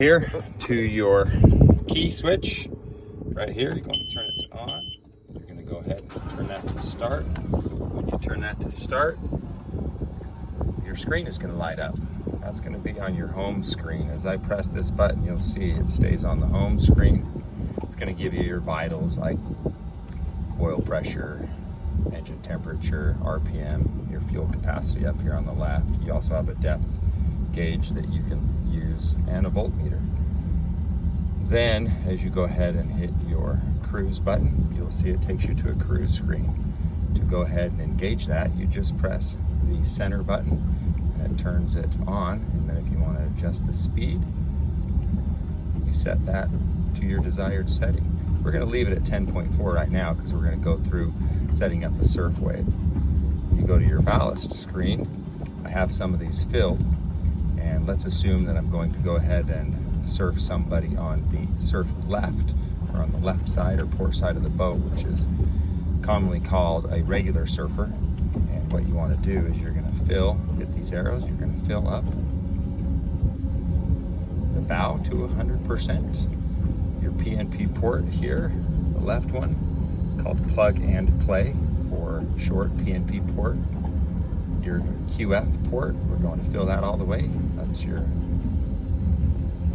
Here to your key switch right here. You're going to turn it to on. You're going to go ahead and turn that to start. When you turn that to start, your screen is going to light up. That's going to be on your home screen. As I press this button, you'll see it stays on the home screen. It's going to give you your vitals like oil pressure, engine temperature, RPM, your fuel capacity up here on the left. You also have a depth gauge that you can use and a voltmeter. Then as you go ahead and hit your cruise button, you'll see it takes you to a cruise screen. To go ahead and engage that, you just press the center button and it turns it on. And then if you want to adjust the speed, you set that to your desired setting. We're going to leave it at 10.4 right now because we're going to go through setting up the surf wave. You go to your ballast screen. I have some of these filled, and let's assume that I'm going to go ahead and surf somebody on the surf left, or on the left side or port side of the boat, which is commonly called a regular surfer. And what you want to do is you're going to fill, hit these arrows, you're going to fill up the bow to 100%. Your PNP port here, the left one, called plug and play for short PNP port. Your QF port, we're going to fill that all the way. That's your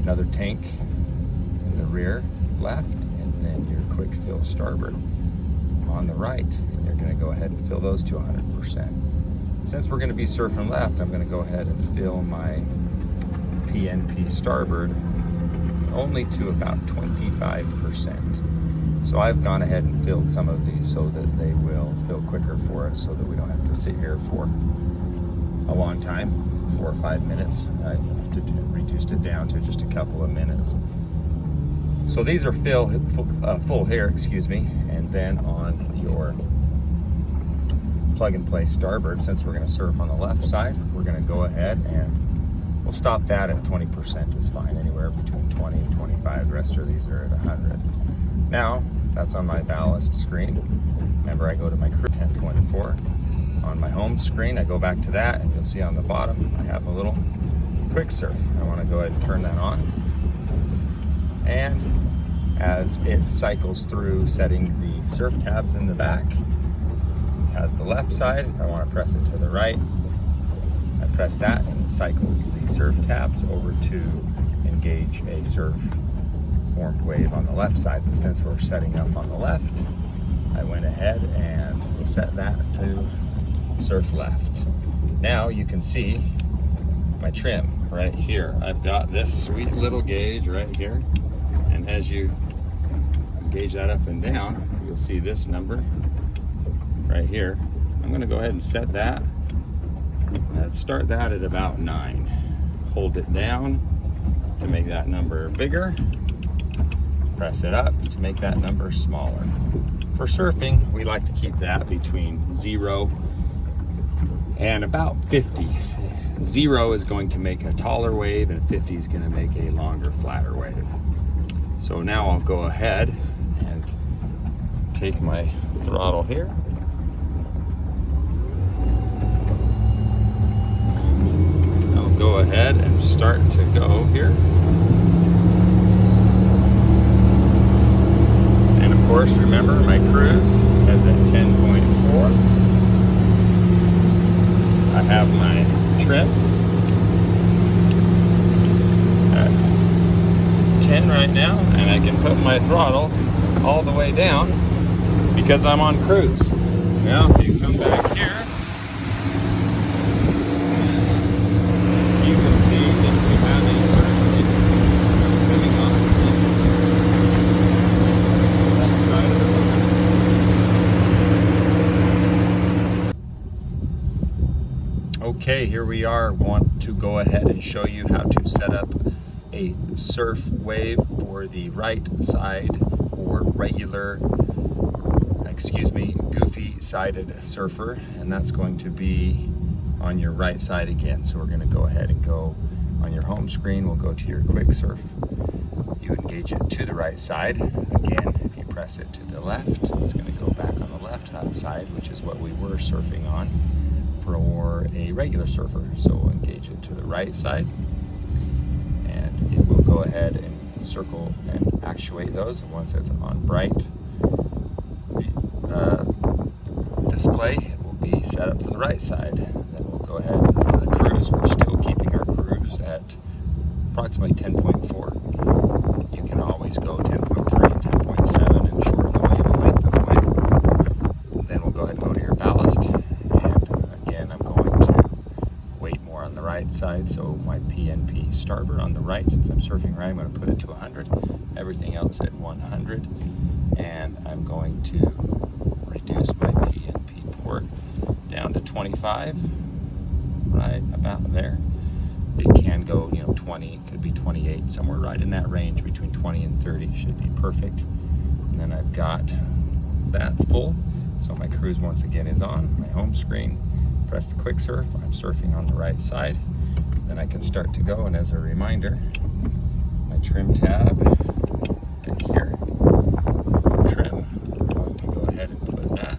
another tank in the rear left, and then your quick fill starboard on the right. And you're going to go ahead and fill those to 100%. Since we're going to be surfing left, I'm going to go ahead and fill my PNP starboard only to about 25%. So I've gone ahead and filled some of these so that they will fill quicker for us, so that we don't have to sit here for a long time, 4 or 5 minutes. I reduced it down to just a couple of minutes. So these are full here, excuse me. And then on your plug and play starboard, since we're going to surf on the left side, we're going to go ahead and we'll stop that at 20% is fine, anywhere between 20 and 25. The rest of these are at 100. Now, that's on my ballast screen. Remember, I go to my crew 10.4. On my home screen, I go back to that, and you'll see on the bottom, I have a little quick surf. I want to go ahead and turn that on. And as it cycles through setting the surf tabs in the back, it has the left side. If I want to press it to the right, I press that and it cycles the surf tabs over to engage a surf formed wave on the left side. But since we're setting up on the left, I went ahead and set that to surf left. Now you can see my trim right here. I've got this sweet little gauge right here, and as you gauge that up and down, you'll see this number right here. I'm going to go ahead and set that. Let's start that at about 9. Hold it down to make that number bigger. Press it up to make that number smaller. For surfing, we like to keep that between 0 and about 50. 0 is going to make a taller wave, and 50 is going to make a longer, flatter wave. So now I'll go ahead and take my throttle here. I'll go ahead and start to go here. And of course, remember, my cruise is at 10.4. I have my trim at 10 right now, and I can put my throttle all the way down because I'm on cruise. Now if you come back here, you can see that we have a surf wave coming on that side of the boat. Okay, here we are. Want to go ahead and show you how to set up a surf wave for the right side, or regular, goofy sided surfer, and that's going to be on your right side again. So we're going to go ahead and go on your home screen. We'll go to your quick surf. You engage it to the right side. Again, if you press it to the left, it's going to go back on the left hand side, which is what we were surfing on for a regular surfer. So we'll engage it to the right side, and it will go go ahead and circle and actuate those. And once it's on bright display, it will be set up to the right side. Then we'll go ahead and go to the cruise. We're still keeping our cruise at approximately 10.4. You can always go 10.3 and 10.7 and shorten the wavelength of the wave. Then we'll go ahead and go to your ballast. And again, I'm going to weight more on the right side. So my PNP starboard on the right, since I'm surfing right, I'm going to put it to 100. Everything else at 100. And I'm going to reduce my PNP port down to 25, right about there. It can go, 20, it could be 28, somewhere right in that range between 20 and 30 should be perfect. And then I've got that full. So my cruise once again is on, my home screen. Press the quick surf, I'm surfing on the right side. Then I can start to go, and as a reminder, my trim tab right here, trim, I'm going to go ahead and put that.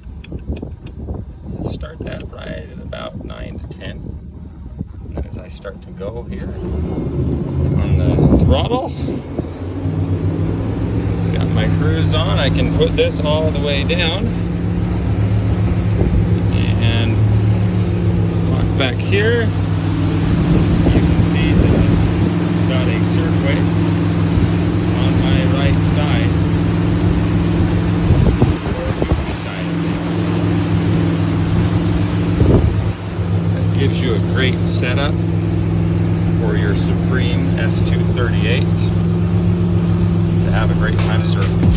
Let's start that right at about 9 to 10. And then as I start to go here on the throttle, got my cruise on, I can put this all the way down and walk back here. You can see that I've got a surf wave on my right side, that gives you a great setup for your Supreme S238 to have a great time surfing.